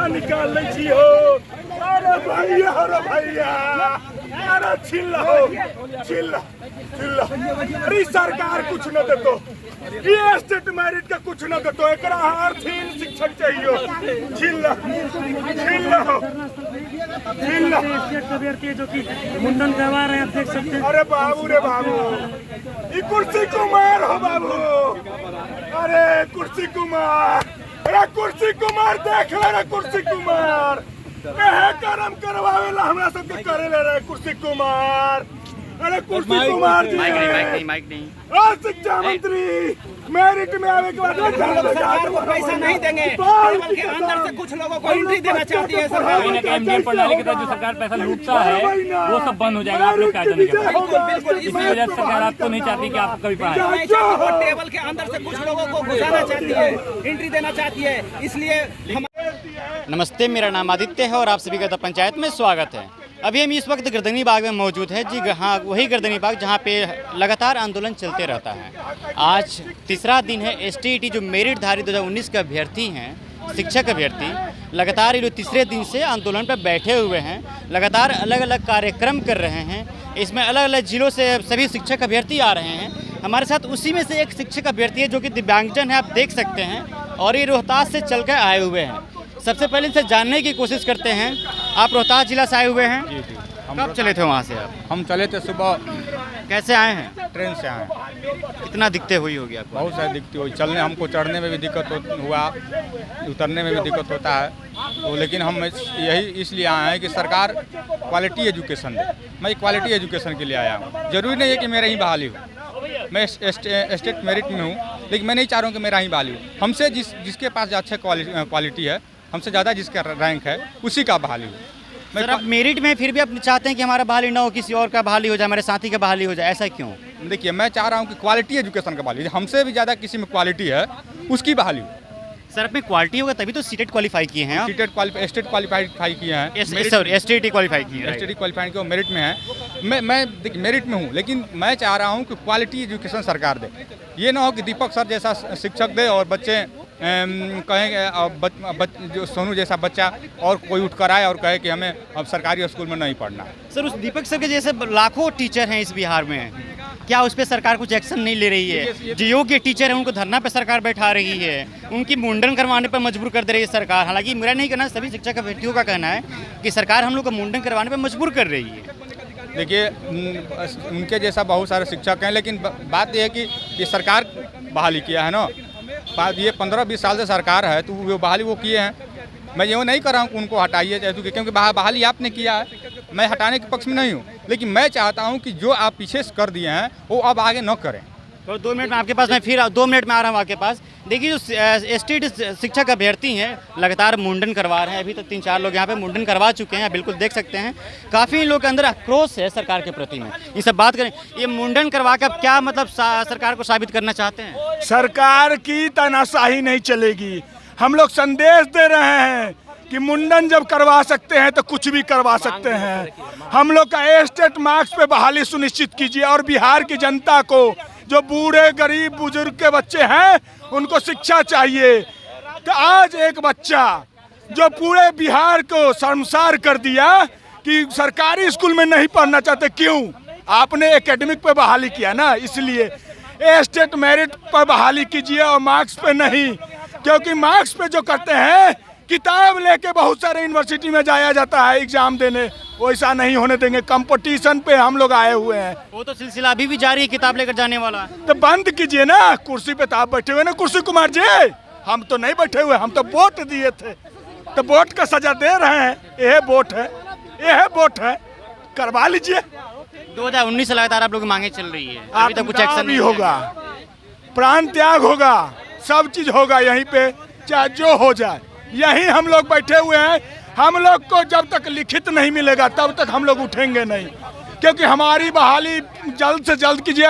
पैसा निकाल लै छी हो। अरे भैया अरे चिल्ला अरे सरकार कुछ न देतो, ये स्टेट मेरिट का कुछ न देतो, एकरा आर्थिक शिक्षक चाहिए। चिल्ला जो कि मुंडन करवा रहे हैं, आप देख सकते हैं। अरे बाबू रे बाबू, ये कुर्सी कुमार हो बाबू। अरे कुर्सी कुमार, अरे कुर्सी कुमार देख ले रे कुर्सी कुमार, कहे कर्म करवावेला हमरा सबके करे ले रे कुर्सी कुमार। अरे कुर्सी कुमार जी, माइक नहीं। और शिक्षा मंत्री मेरिट में आने के बाद सरकार को पैसा नहीं देंगे, टेबल के अंदर से कुछ लोगों को एंट्री देना चाहती है सरकार। इंडियन प्रणाली के तहत जो सरकार पैसा लूटता है वो सब बंद हो जाएगा आप लोग क्या जाने के बाद। बिल्कुल इसी वजह से सरकार आपको नहीं चाहती कि आप कभी पाए। वो टेबल के अंदर से कुछ लोगों को घुसाना चाहती है, एंट्री देना चाहती है, इसलिए हम। नमस्ते, मेरा नाम आदित्य है और आप सभी का पंचायत में स्वागत है। अभी हम इस वक्त गर्दनी बाग में मौजूद है जी। हाँ, वही गर्दनी बाग जहाँ पे लगातार आंदोलन चलते रहता है। आज तीसरा दिन है। एसटीईटी जो मेरिटधारी 2019 के अभ्यर्थी हैं, शिक्षक अभ्यर्थी, लगातार ये लोग तीसरे दिन से आंदोलन पर बैठे हुए हैं। लगातार अलग अलग कार्यक्रम कर रहे हैं। इसमें अलग अलग जिलों से सभी शिक्षक अभ्यर्थी आ रहे हैं। हमारे साथ उसी में से एक शिक्षक अभ्यर्थी है जो कि दिव्यांगजन है, आप देख सकते हैं, और ये रोहतास से चल कर आए हुए हैं। सबसे पहले इनसे जानने की कोशिश करते हैं। आप रोहतास जिला से आए हुए हैं? जी। कब चले थे वहाँ से आप? हम चले थे सुबह। कैसे आए हैं? ट्रेन से आए। कितना दिक्कत हुई होगी आपको? बहुत सारी दिक्कत हुई, चलने हमको चढ़ने में भी दिक्कत हुआ, उतरने में भी दिक्कत होता है। तो लेकिन हम यही इसलिए आए हैं कि सरकार क्वालिटी एजुकेशन दे। मैं क्वालिटी एजुकेशन के लिए आया हूँ। जरूरी नहीं है कि मेरा ही बहाली हो। मैं स्टेट मेरिट में हूँ, लेकिन मैं नहीं चाह रहा हूँ कि मेरा ही बहाली हो। हमसे जिसके पास अच्छा क्वालिटी है, हमसे ज़्यादा जिसका रैंक है, उसी का बहाली हो। सर, आप मेरिट में फिर भी आप चाहते हैं कि हमारा बहाली ना हो, किसी और का बहाली हो जाए, हमारे साथी का बहाली हो जाए, ऐसा क्यों? देखिए, मैं चाह रहा हूँ कि क्वालिटी एजुकेशन का बहाली, हमसे भी ज़्यादा किसी में क्वालिटी है उसकी बहाली हो। सर, अपने क्वालिटी होगा तभी तो सीटेट क्वालिफाई किए हैं। स्टेट क्वालिफाई किए हैं, एसटीईटी क्वालिफाई किए हैं। एसटीईटी क्वालिफाई किए, मेरिट में है। मैं मेरिट में हूँ, लेकिन मैं चाह रहा हूँ कि क्वालिटी एजुकेशन सरकार दे। ये ना हो कि दीपक सर जैसा शिक्षक दे और बच्चे कहेंगे, जो सोनू जैसा बच्चा और कोई उठ कर आए और कहे कि हमें अब सरकारी स्कूल में नहीं पढ़ना। सर, उस दीपक सर के जैसे लाखों टीचर हैं इस बिहार में, क्या उस पर सरकार कुछ एक्शन नहीं ले रही है? जो योग्य टीचर है उनको धरना पे सरकार बैठा रही है, उनकी मुंडन करवाने पर मजबूर कर दे रही है सरकार। हालांकि मेरा नहीं कहना, सभी शिक्षक अभ्यर्थियों का कहना है कि सरकार हम लोग का मुंडन करवाने पर मजबूर कर रही है। देखिए, उनके जैसा बहुत सारे शिक्षक हैं, लेकिन बात यह है कि ये सरकार बहाली किया है ना। ये 15-20 साल से सरकार है, तो वो बहाली वो किए हैं। मैं ये नहीं कर रहा हूँ कि उनको हटाइए, क्योंकि बहाली आपने किया है, मैं हटाने के पक्ष में नहीं हूँ। लेकिन मैं चाहता हूँ कि जो आप पीछे से कर दिए हैं वो अब आगे न करें। तो 2 मिनट में आपके पास, मैं फिर 2 मिनट में आ रहा हूँ आपके पास। देखिए, जो एसटीईटी शिक्षक अभ्यर्थी हैं लगातार मुंडन करवा रहे हैं। अभी तक 3-4 लोग यहाँ पे मुंडन करवा चुके हैं, बिल्कुल देख सकते हैं। काफ़ी लोग के अंदर आक्रोश है सरकार के प्रति में। ये सब बात करें, ये मुंडन करवा कर क्या मतलब सरकार को साबित करना चाहते हैं? सरकार की तानाशाही नहीं चलेगी। हम लोग संदेश दे रहे हैं कि मुंडन जब करवा सकते हैं तो कुछ भी करवा सकते हैं। हम लोग का स्टेट मार्क्स पे बहाली सुनिश्चित कीजिए, और बिहार की जनता को, जो बूढ़े गरीब बुजुर्ग के बच्चे हैं, उनको शिक्षा चाहिए। तो आज एक बच्चा जो पूरे बिहार को शर्मसार कर दिया कि सरकारी स्कूल में नहीं पढ़ना चाहते, क्यों? आपने एकेडमिक पे बहाली किया ना, इसलिए स्टेट मेरिट पर बहाली कीजिए और मार्क्स पे नहीं। क्योंकि मार्क्स पे जो करते हैं, किताब लेके बहुत सारे यूनिवर्सिटी में जाया जाता है एग्जाम देने, वैसा नहीं होने देंगे। कंपटीशन पे हम लोग आए हुए हैं। वो तो सिलसिला अभी भी जारी है, किताब लेकर जाने वाला। तो बंद कीजिए ना। कुर्सी पे तो आप बैठे हुए ना कुर्सी कुमार जी, हम तो नहीं बैठे हुए, हम तो वोट दिए थे, तो वोट का सजा दे रहे हैं। यह वोट है, करवा लीजिए। 2019 से लगातार आप लोग मांगे चल रही है, अभी तक कुछ एक्शन नहीं होगा, प्राण त्याग होगा, सब चीज होगा यहीं पे, चाहे जो हो जाए। यहीं हम लोग बैठे हुए हैं। हम लोग को जब तक लिखित नहीं मिलेगा तब तक हम लोग उठेंगे नहीं, क्योंकि हमारी बहाली जल्द से जल्द कीजिए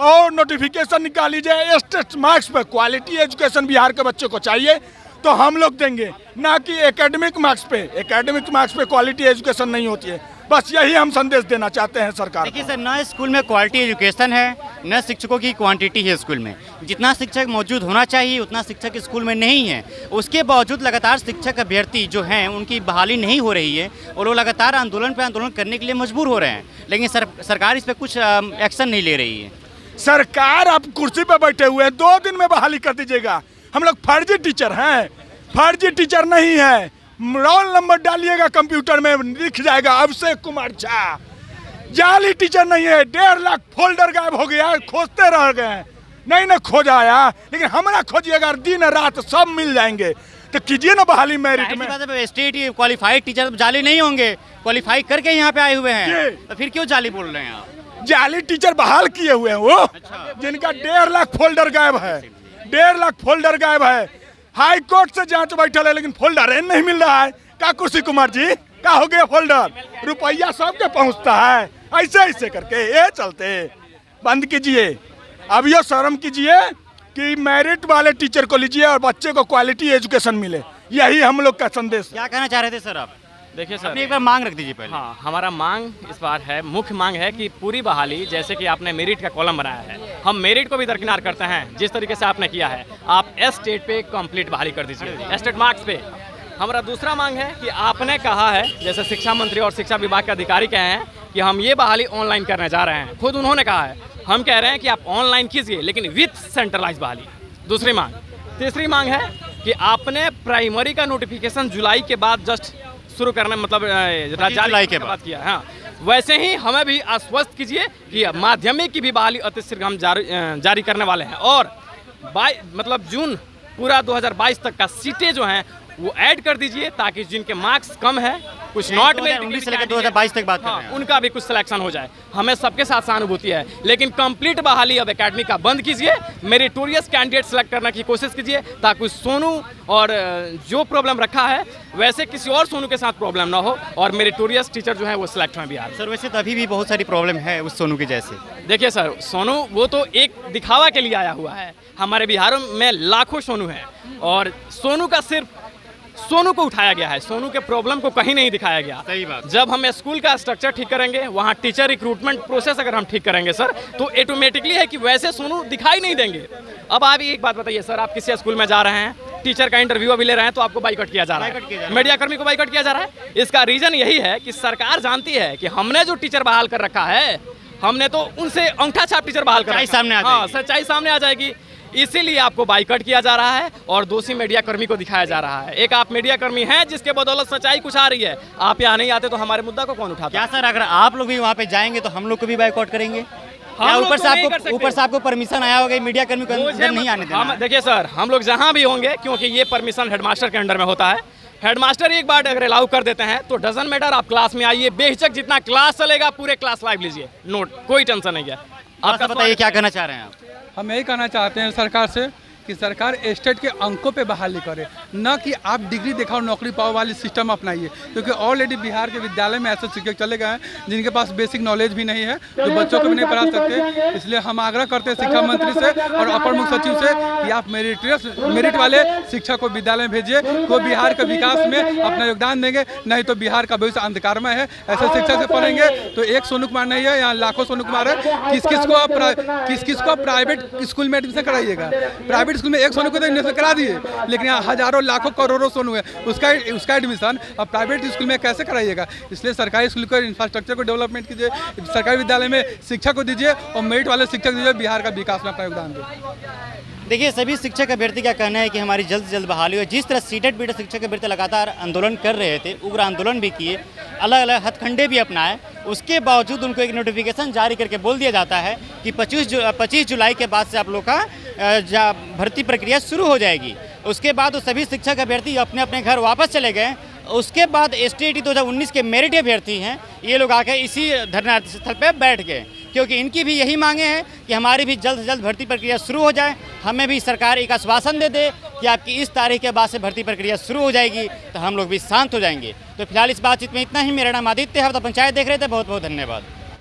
और नोटिफिकेशन निकाल लीजिए। स्टेट मार्क्स पे क्वालिटी एजुकेशन बिहार के बच्चों को चाहिए तो हम लोग देंगे, ना कि एकेडमिक मार्क्स पे। एकेडमिक मार्क्स पे क्वालिटी एजुकेशन नहीं होती है। बस यही हम संदेश देना चाहते हैं सरकार। देखिए सर, नए स्कूल में क्वालिटी एजुकेशन है, न शिक्षकों की क्वांटिटी है स्कूल में, जितना शिक्षक मौजूद होना चाहिए उतना शिक्षक स्कूल में नहीं है। उसके बावजूद लगातार शिक्षक अभ्यर्थी जो हैं उनकी बहाली नहीं हो रही है और वो लगातार आंदोलन पे आंदोलन करने के लिए मजबूर हो रहे हैं, लेकिन सरकार इस पर कुछ एक्शन नहीं ले रही है। सरकार आप कुर्सी पे बैठे हुए हैं, 2 दिन में बहाली कर दीजिएगा। हम लोग फर्जी टीचर हैं, फर्जी टीचर नहीं है। रोल नंबर डालिएगा कंप्यूटर में लिख जाएगा अभिषेक कुमार झा। जाली टीचर नहीं है। 1.5 लाख फोल्डर गायब हो गया, खोजते रह गए, नहीं ना खोजा आया, लेकिन हमारा खोजिएगा दिन रात सब मिल जाएंगे। तो कीजिए ना बहाली मेरिट में। स्टेट क्वालिफाइड टीचर जाली नहीं होंगे, क्वालिफाई करके यहाँ पे आए हुए हैं, तो फिर क्यों जाली बोल रहे हैं आप? जाली टीचर बहाल किए हुए हैं वो, जिनका 1.5 लाख फोल्डर गायब है, 1.5 लाख फोल्डर गायब है। हाई कोर्ट से जांच बैठल है, लेकिन फोल्डर नहीं मिल रहा है। का कुर्सी कुमार जी का हो गया फोल्डर? रुपया सबके पहुंचता है, ऐसे करके ये चलते। बंद कीजिए, अब ये शर्म कीजिए कि मेरिट वाले टीचर को लीजिए और बच्चे को क्वालिटी एजुकेशन मिले। यही हम लोग का संदेश। क्या कहना चाह रहे थे सर आप? देखिए सर, अपनी एक बार मांग रख दीजिए पहले। हाँ, हमारा मांग इस बार है, मुख्य मांग है कि पूरी बहाली, जैसे कि आपने मेरिट का कॉलम बनाया है, हम मेरिट को भी दरकिनार करते हैं। जिस तरीके से आपने किया है, आप एस्टेट पे कंप्लीट बहाली कर दीजिए, एस्टेट मार्क्स पे। हमारा दूसरा मांग है कि आपने कहा है, जैसे शिक्षा मंत्री और शिक्षा विभाग के अधिकारी कहे हैं कि हम ये बहाली ऑनलाइन करने जा रहे हैं, खुद उन्होंने कहा है। हम कह रहे हैं कि आप ऑनलाइन कीजिए, लेकिन विथ सेंट्रलाइज बहाली। दूसरी मांग। तीसरी मांग है कि आपने प्राइमरी का नोटिफिकेशन जुलाई के बाद जस्ट शुरू करना, मतलब जुलाई के बाद किया। हाँ, वैसे ही हमें भी आश्वस्त कीजिए कि माध्यमिक की भी बहाली अतिशीघ्र हम जारी करने वाले हैं, और मतलब जून पूरा 2022 तक का सीटें जो हैं वो ऐड कर दीजिए, ताकि जिनके मार्क्स कम है, कुछ नॉट में 2019 से लेकर 2022 तक बात कर रहे हैं, उनका भी कुछ सिलेक्शन हो जाए। हमें सबके साथ सहानुभूति है, लेकिन कंप्लीट बहाली अब एकेडमी का बंद कीजिए, मेरिटोरियस कैंडिडेट सेलेक्ट करने की कोशिश कीजिए, ताकि सोनू और जो प्रॉब्लम रखा है वैसे किसी और सोनू के साथ प्रॉब्लम ना हो, और मेरिटोरियस टीचर जो है वो सिलेक्ट हों बिहार। सर वैसे तो अभी भी बहुत सारी प्रॉब्लम है उस सोनू के जैसे। देखिए सर, सोनू वो तो एक दिखावा के लिए आया हुआ है। हमारे बिहार में लाखों सोनू हैं, और सोनू का सिर्फ सोनू को उठाया गया है, सोनू के प्रॉब्लम को कहीं नहीं दिखाया गया। सही बात। जब हम स्कूल का स्ट्रक्चर ठीक करेंगे, वहाँ टीचर रिक्रूटमेंट प्रोसेस अगर हम ठीक करेंगे सर, तो ऑटोमेटिकली है कि वैसे सोनू दिखाई नहीं देंगे। अब आप एक बात बताइए सर, आप किसी स्कूल में जा रहे हैं, टीचर का इंटरव्यू अभी ले रहे हैं, तो आपको बाइकआउट किया जा रहा है, मीडिया कर्मी को बाइकआउट किया जा रहा है। इसका रीजन यही है कि सरकार जानती है कि हमने जो टीचर बहाल कर रखा है, हमने तो उनसे अंगूठा छाप टीचर बहाल कर, सच्चाई सामने आ जाएगी। इसीलिए आपको बाइकआउट किया जा रहा है और दोषी मीडिया कर्मी को दिखाया जा रहा है। एक आप मीडिया कर्मी हैं जिसके बदौलत सच्चाई कुछ आ रही है, आप यहाँ नहीं आते तो हमारे मुद्दा को कौन उठाता? क्या सर, अगर आप लोग भी वहाँ पे जाएंगे तो हम लोग को भी बाइकआउट करेंगे? ऊपर से आपको परमिशन आया होगा मीडिया कर्मी को अंदर नहीं आने देना? देखिए सर, हम लोग जहाँ भी होंगे, क्योंकि ये परमिशन हेडमास्टर के अंडर में होता है, हेडमास्टर एक बार अगर अलाउ कर देते हैं तो डजन मैटर, आप क्लास में आइए, बेहिचक जितना क्लास चलेगा पूरे क्लास लाइव लीजिए, नोट, कोई टेंशन नहीं है। आपका बताइए क्या कहना चाह रहे हैं आप? हम यही कहना चाहते हैं सरकार से कि सरकार स्टेट के अंकों पे बहाली करे, न कि आप डिग्री दिखाओ नौकरी पाओ वाली सिस्टम अपनाइए। क्योंकि ऑलरेडी बिहार के विद्यालय में ऐसे शिक्षक चले गए हैं जिनके पास बेसिक नॉलेज भी नहीं है, जो बच्चों को भी नहीं पढ़ा सकते। इसलिए हम आग्रह करते हैं शिक्षा मंत्री से और अपर मुख्य सचिव से कि आप मेरिट वाले शिक्षक को विद्यालय में भेजिए, वो बिहार के विकास में अपना योगदान देंगे, नहीं तो बिहार का भविष्य अंधकारमय है। ऐसे शिक्षक से पढ़ेंगे तो एक सोनू कुमार नहीं है, यहाँ लाखों सोनू कुमार है। किस किस को प्राइवेट स्कूल में एडमिशन कराइएगा? प्राइवेट स्कूल में एक सोनू को तो एडमिशन करा दिए, लेकिन यहाँ हजारों लाखों करोड़ों सोनू है, उसका एडमिशन अब प्राइवेट स्कूल में कैसे कराइएगा? इसलिए सरकारी स्कूल को इंफ्रास्ट्रक्चर को डेवलपमेंट कीजिए, सरकारी विद्यालय में शिक्षा को दीजिए और मेरिट वाले शिक्षक दीजिए, बिहार का विकास में अपना योगदान दे। देखिए, सभी शिक्षक अभ्यर्थी का कहना है कि हमारी जल्द से जल्द बहाली हो। जिस तरह सीटेट बीटेड शिक्षक अभ्यर्थी लगातार आंदोलन कर रहे थे, उग्र आंदोलन भी किए, अलग अलग हथकंडे भी अपनाए, उसके बावजूद उनको एक नोटिफिकेशन जारी करके बोल दिया जाता है कि 25 जुलाई के बाद से आप लोग का भर्ती प्रक्रिया शुरू हो जाएगी। उसके बाद वो सभी शिक्षक अभ्यर्थी अपने अपने घर वापस चले गए। उसके बाद STAT 2019 के मेरिट अभ्यर्थी हैं, ये लोग आकर इसी धरना स्थल पर बैठ गए, क्योंकि इनकी भी यही मांगे हैं कि हमारी भी जल्द से जल्द भर्ती प्रक्रिया शुरू हो जाए। हमें भी सरकार एक आश्वासन दे कि आपकी इस तारीख के बाद से भर्ती प्रक्रिया शुरू हो जाएगी, तो हम लोग भी शांत हो जाएंगे। तो फिलहाल इस बातचीत में इतना ही। मेरा नाम आदित्य है, तो पंचायत देख रहे थे। बहुत बहुत धन्यवाद।